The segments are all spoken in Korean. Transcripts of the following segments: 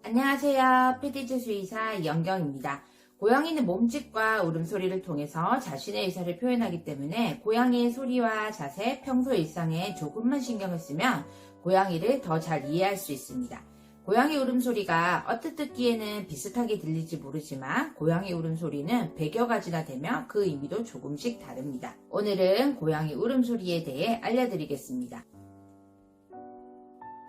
안녕하세요. PD즈 수의사 이영경입니다. 고양이는 몸짓과 울음소리를 통해서 자신의 의사를 표현하기 때문에 고양이의 소리와 자세, 평소 일상에 조금만 신경을 쓰면 고양이를 더 잘 이해할 수 있습니다. 고양이 울음소리가 얼핏 듣기에는 비슷하게 들릴지 모르지만 고양이 울음소리는 100여 가지나 되며 그 의미도 조금씩 다릅니다. 오늘은 고양이 울음소리에 대해 알려드리겠습니다.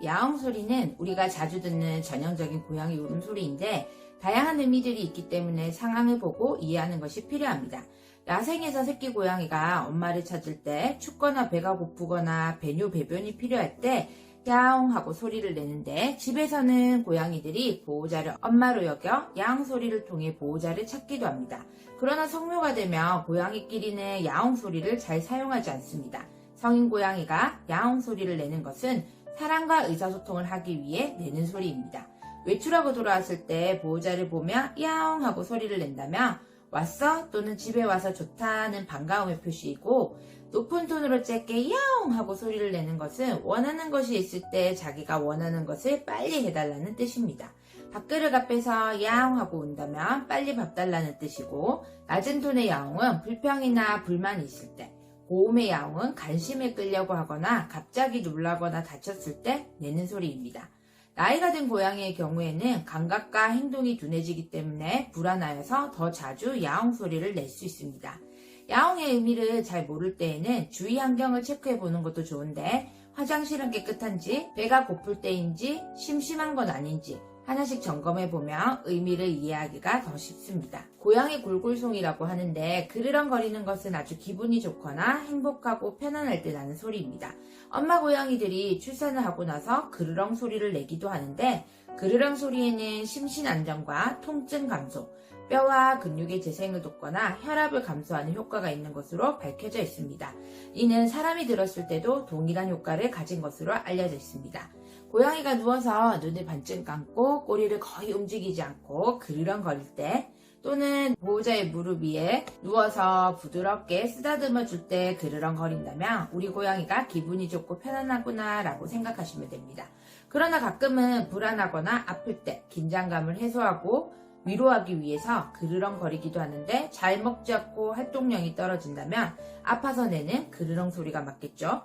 야옹 소리는 우리가 자주 듣는 전형적인 고양이 울음소리인데 다양한 의미들이 있기 때문에 상황을 보고 이해하는 것이 필요합니다. 야생에서 새끼 고양이가 엄마를 찾을 때 춥거나 배가 고프거나 배뇨 배변이 필요할 때 야옹 하고 소리를 내는데 집에서는 고양이들이 보호자를 엄마로 여겨 야옹 소리를 통해 보호자를 찾기도 합니다. 그러나 성묘가 되면 고양이끼리는 야옹 소리를 잘 사용하지 않습니다. 성인 고양이가 야옹 소리를 내는 것은 사람과 의사소통을 하기 위해 내는 소리입니다. 외출하고 돌아왔을 때 보호자를 보며 야옹 하고 소리를 낸다면 왔어? 또는 집에 와서 좋다는 반가움의 표시이고 높은 톤으로 짧게 야옹 하고 소리를 내는 것은 원하는 것이 있을 때 자기가 원하는 것을 빨리 해달라는 뜻입니다. 밥그릇 앞에서 야옹 하고 운다면 빨리 밥 달라는 뜻이고 낮은 톤의 야옹은 불평이나 불만이 있을 때 고음의 야옹은 관심을 끌려고 하거나 갑자기 놀라거나 다쳤을 때 내는 소리입니다. 나이가 든 고양이의 경우에는 감각과 행동이 둔해지기 때문에 불안하여서 더 자주 야옹 소리를 낼 수 있습니다. 야옹의 의미를 잘 모를 때에는 주위 환경을 체크해 보는 것도 좋은데 화장실은 깨끗한지, 배가 고플 때인지, 심심한 건 아닌지 하나씩 점검해보면 의미를 이해하기가 더 쉽습니다. 고양이 골골송이라고 하는데 그르렁거리는 것은 아주 기분이 좋거나 행복하고 편안할 때 나는 소리입니다. 엄마 고양이들이 출산을 하고 나서 그르렁 소리를 내기도 하는데 그르렁 소리에는 심신 안정과 통증 감소, 뼈와 근육의 재생을 돕거나 혈압을 감소하는 효과가 있는 것으로 밝혀져 있습니다. 이는 사람이 들었을 때도 동일한 효과를 가진 것으로 알려져 있습니다. 고양이가 누워서 눈을 반쯤 감고 꼬리를 거의 움직이지 않고 그르렁거릴 때 또는 보호자의 무릎 위에 누워서 부드럽게 쓰다듬어 줄 때 그르렁거린다면 우리 고양이가 기분이 좋고 편안하구나 라고 생각하시면 됩니다. 그러나 가끔은 불안하거나 아플 때 긴장감을 해소하고 위로하기 위해서 그르렁거리기도 하는데 잘 먹지 않고 활동량이 떨어진다면 아파서 내는 그르렁 소리가 맞겠죠?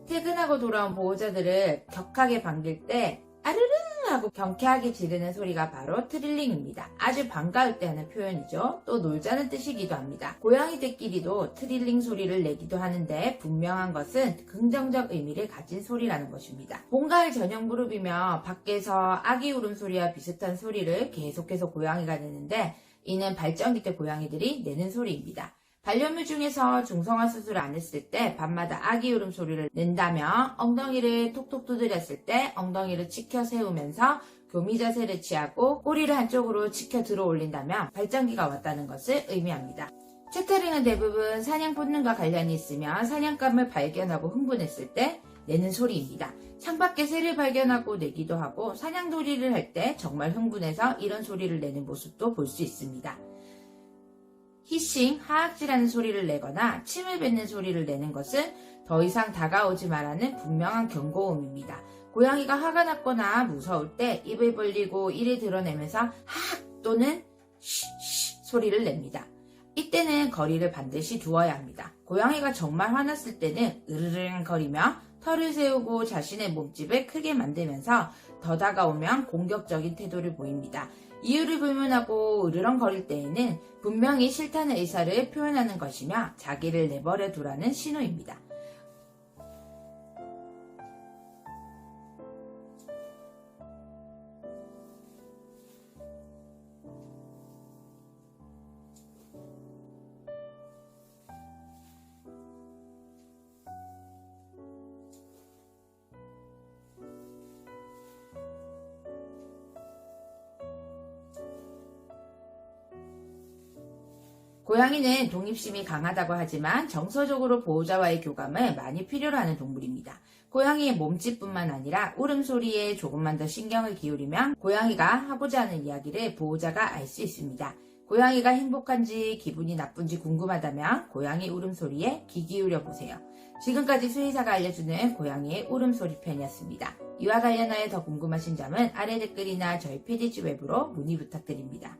퇴근하고 돌아온 보호자들을 격하게 반길 때 아르릉 하고 경쾌하게 지르는 소리가 바로 트릴링입니다. 아주 반가울 때 하는 표현이죠. 또 놀자는 뜻이기도 합니다. 고양이들끼리도 트릴링 소리를 내기도 하는데 분명한 것은 긍정적 의미를 가진 소리라는 것입니다. 본가을 저녁 무렵이며 밖에서 아기 울음소리와 비슷한 소리를 계속해서 고양이가 내는데 이는 발정기 때 고양이들이 내는 소리입니다. 반려묘 중에서 중성화 수술을 안 했을 때 밤마다 아기 울음소리를 낸다며 엉덩이를 톡톡 두드렸을 때 엉덩이를 치켜 세우면서 교미 자세를 취하고 꼬리를 한쪽으로 치켜 들어 올린다면 발정기가 왔다는 것을 의미합니다. 채터링은 대부분 사냥 본능과 관련이 있으며 사냥감을 발견하고 흥분했을 때 내는 소리입니다. 창밖에 새를 발견하고 내기도 하고 사냥놀이를 할 때 정말 흥분해서 이런 소리를 내는 모습도 볼 수 있습니다. 히싱, 하악질하는 소리를 내거나 침을 뱉는 소리를 내는 것은 더 이상 다가오지 말라는 분명한 경고음입니다. 고양이가 화가 났거나 무서울 때 입을 벌리고 이를 드러내면서 하악 또는 쉬쉬 소리를 냅니다. 이때는 거리를 반드시 두어야 합니다. 고양이가 정말 화났을 때는 으르릉 거리며 털을 세우고 자신의 몸집을 크게 만들면서 더 다가오면 공격적인 태도를 보입니다. 이유를 불문하고 으르렁거릴 때에는 분명히 싫다는 의사를 표현하는 것이며 자기를 내버려 두라는 신호입니다. 고양이는 독립심이 강하다고 하지만 정서적으로 보호자와의 교감을 많이 필요로 하는 동물입니다. 고양이의 몸짓뿐만 아니라 울음소리에 조금만 더 신경을 기울이면 고양이가 하고자 하는 이야기를 보호자가 알 수 있습니다. 고양이가 행복한지 기분이 나쁜지 궁금하다면 고양이 울음소리에 귀 기울여 보세요. 지금까지 수의사가 알려주는 고양이의 울음소리 편이었습니다. 이와 관련하여 더 궁금하신 점은 아래 댓글이나 저희 PDG 웹으로 문의 부탁드립니다.